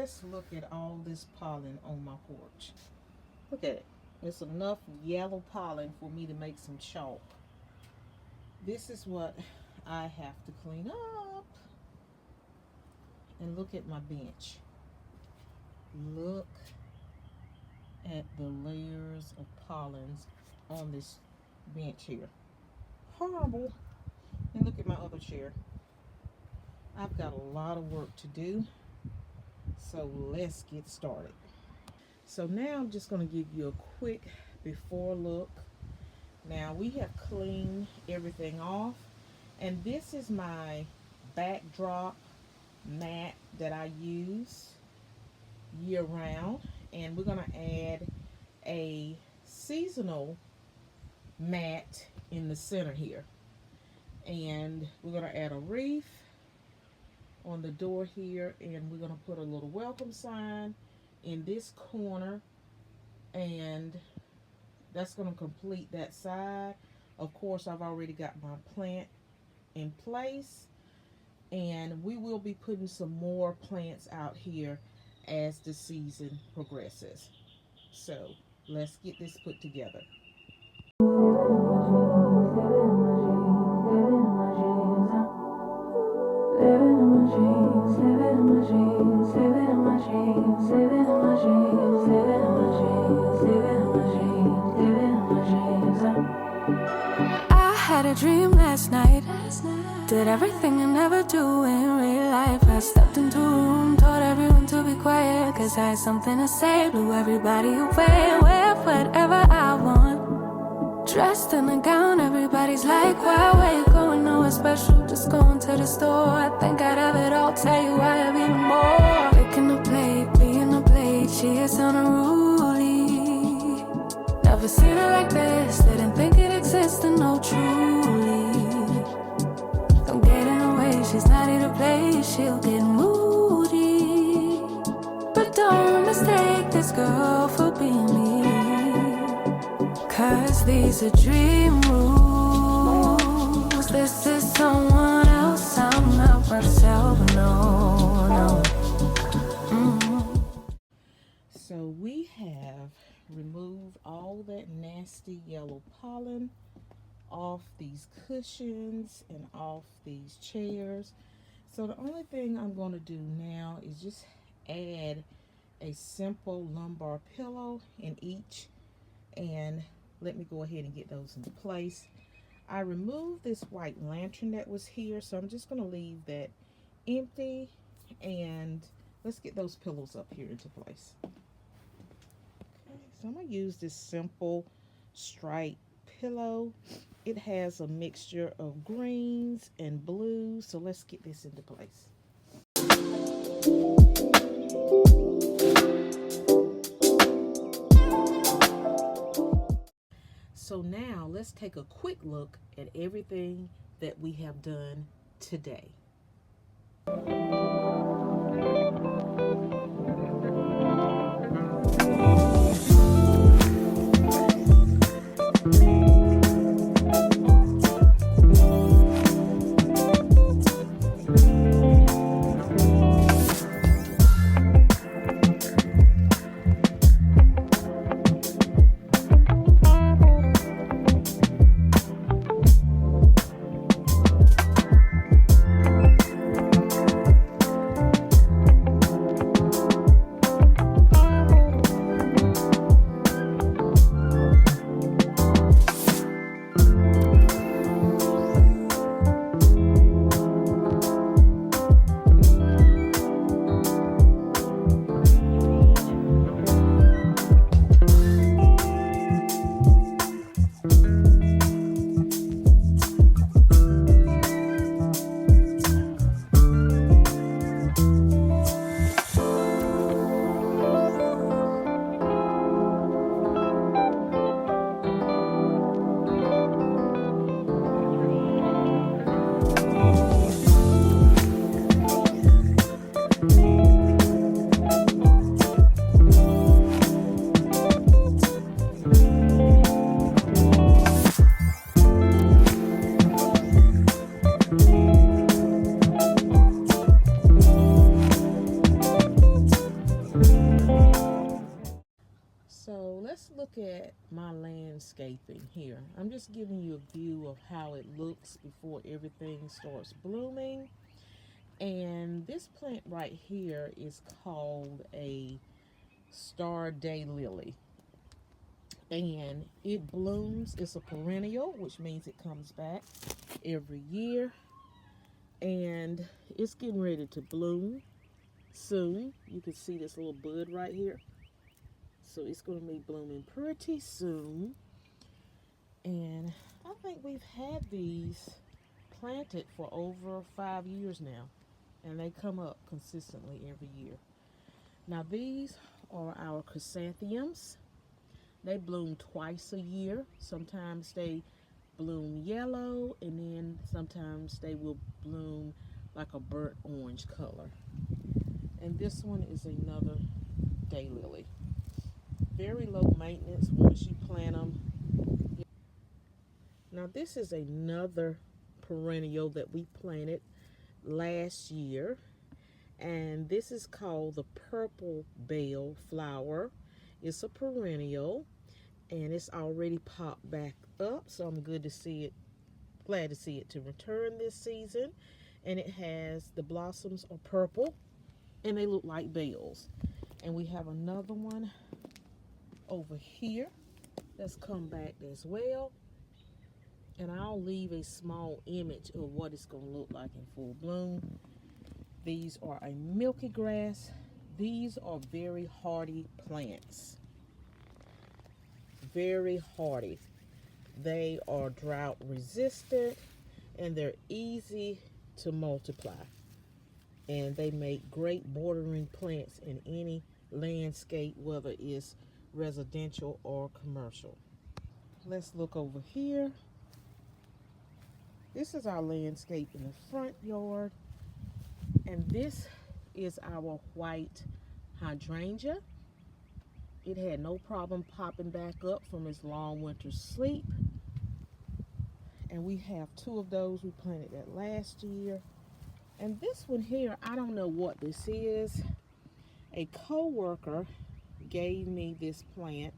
Just look at all this pollen on my porch. Look at it. It's enough yellow pollen for me to make some chalk. This is what I have to clean up. And look at my bench. Look at the layers of pollens on this bench here. Horrible. And look at my other chair. I've got a lot of work to do. So let's get started. So now I'm just going to give you a quick before look. Now we have cleaned everything off, and this is my backdrop mat that I use year round, and we're going to add a seasonal mat in the center here, and we're going to add a wreath on the door here, and we're going to put a little welcome sign in this corner, and that's going to complete that side. Of course, I've already got my plant in place, and we will be putting some more plants out here as the season progresses. So let's get this put together. I had a dream last night. Did everything I never do in real life. I stepped into a room, told everyone to be quiet, cause I had something to say. Blew everybody away, wear whatever I want. Dressed in a gown, everybody's like, why, where you going? Nowhere special, just going to the store. I think I'd have it all, tell you I have even more. Picking a plate, being a plate, she is unruly. Never seen her like this, didn't think it existed, no truly. Don't get in her way, she's not here to play, she'll get moody. But don't mistake this girl for being me, cause these are dream rules. This is someone else, I'm not myself, no. So we have removed all that nasty yellow pollen off these cushions and off these chairs. So the only thing I'm going to do now is just add a simple lumbar pillow in each, and let me go ahead and get those into place. I removed this white lantern that was here, so I'm just going to leave that empty, and let's get those pillows up here into place. So I'm going to use this simple stripe pillow. It has a mixture of greens and blues, so let's get this into place. So now let's take a quick look at everything that we have done today. let's look at my landscaping here. I'm just giving you a view of how it looks before everything starts blooming. And this plant right here is called a star daylily. And it blooms. It's a perennial, which means it comes back every year. And it's getting ready to bloom soon. You can see this little bud right here. So it's going to be blooming pretty soon. And I think we've had these planted for over 5 years now. And they come up consistently every year. Now these are our chrysanthemums. They bloom twice a year. Sometimes they bloom yellow, and then sometimes they will bloom like a burnt orange color. And this one is another daylily. Very low maintenance once you plant them. Now this is another perennial that we planted last year, and this is called the purple bell flower. It's a perennial, and it's already popped back up, so I'm glad to see it to return this season. And it has, the blossoms are purple and they look like bells. And we have another one over here that's come back as well, and I'll leave a small image of what it's going to look like in full bloom. These are a milky grass. These are very hardy plants. Very hardy. They are drought resistant, and they're easy to multiply. And they make great bordering plants in any landscape, whether it's residential or commercial. Let's look over here. This is our landscape in the front yard, and this is our white hydrangea. It had no problem popping back up from its long winter sleep. And we have two of those. We planted that last year. And this one here, I don't know what this is. A co-worker gave me this plant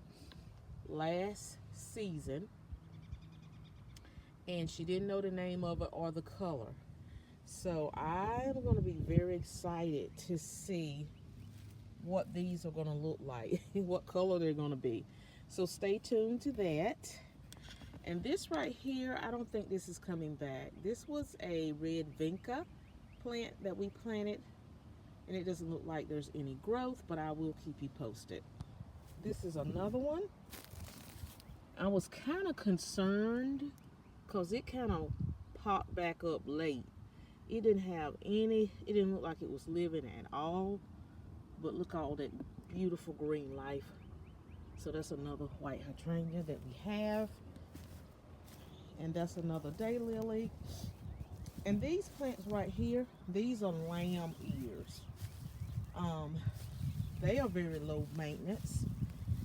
last season, and she didn't know the name of it or the color. So I'm going to be very excited to see what these are going to look like, what color they're going to be. So stay tuned to that. And this right here, I don't think this is coming back. This was a red vinca plant that we planted, and it doesn't look like there's any growth, but I will keep you posted. This is another one. I was kind of concerned because it kind of popped back up late. It didn't look like it was living at all, but look all that beautiful green life. So that's another white hydrangea that we have. And that's another daylily. And these plants right here, these are lamb ears. They are very low maintenance.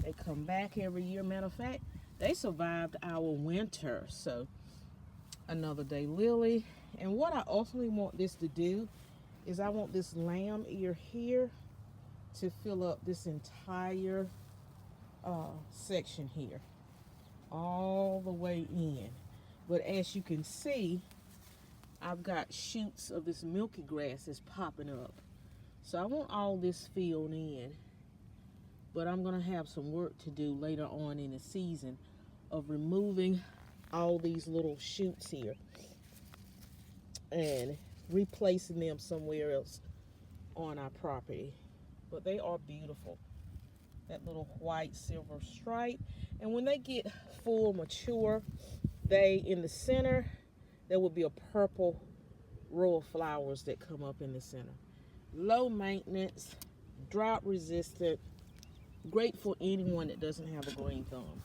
They come back every year. Matter of fact, they survived our winter. So another daylily. And what I ultimately want this to do is I want this lamb ear here to fill up this entire section here, all the way in. But as you can see, I've got shoots of this milky grass that's popping up. So I want all this filled in, but I'm going to have some work to do later on in the season of removing all these little shoots here and replacing them somewhere else on our property. But they are beautiful. That little white silver stripe. And when they get full mature, in the center, there will be a purple row of flowers that come up in the center. Low maintenance, drought resistant, great for anyone that doesn't have a green thumb.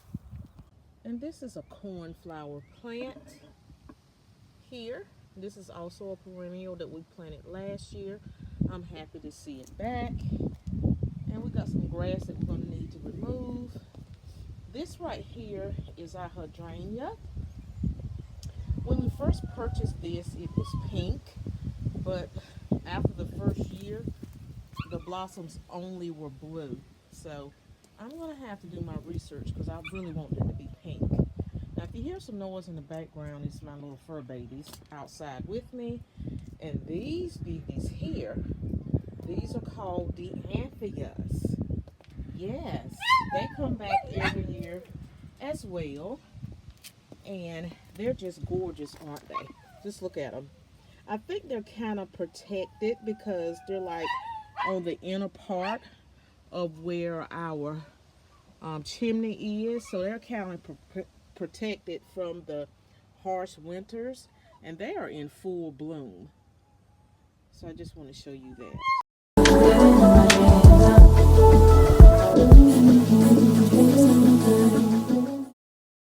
And this is a cornflower plant here. This is also a perennial that we planted last year. I'm happy to see it back. And we got some grass that we're going to need to remove. This right here is our hydrangea. When we first purchased this, it was pink, but after the first year, the blossoms only were blue. So I'm going to have to do my research because I really want them to be pink. Now, if you hear some noise in the background, it's my little fur babies outside with me. And these babies here, these are called the Anthias. Yes, they come back every year as well. And they're just gorgeous, aren't they? Just look at them. I think they're kind of protected because they're like on the inner part of where our chimney is. So they're kind of protected from the harsh winters. And they are in full bloom. So I just want to show you that.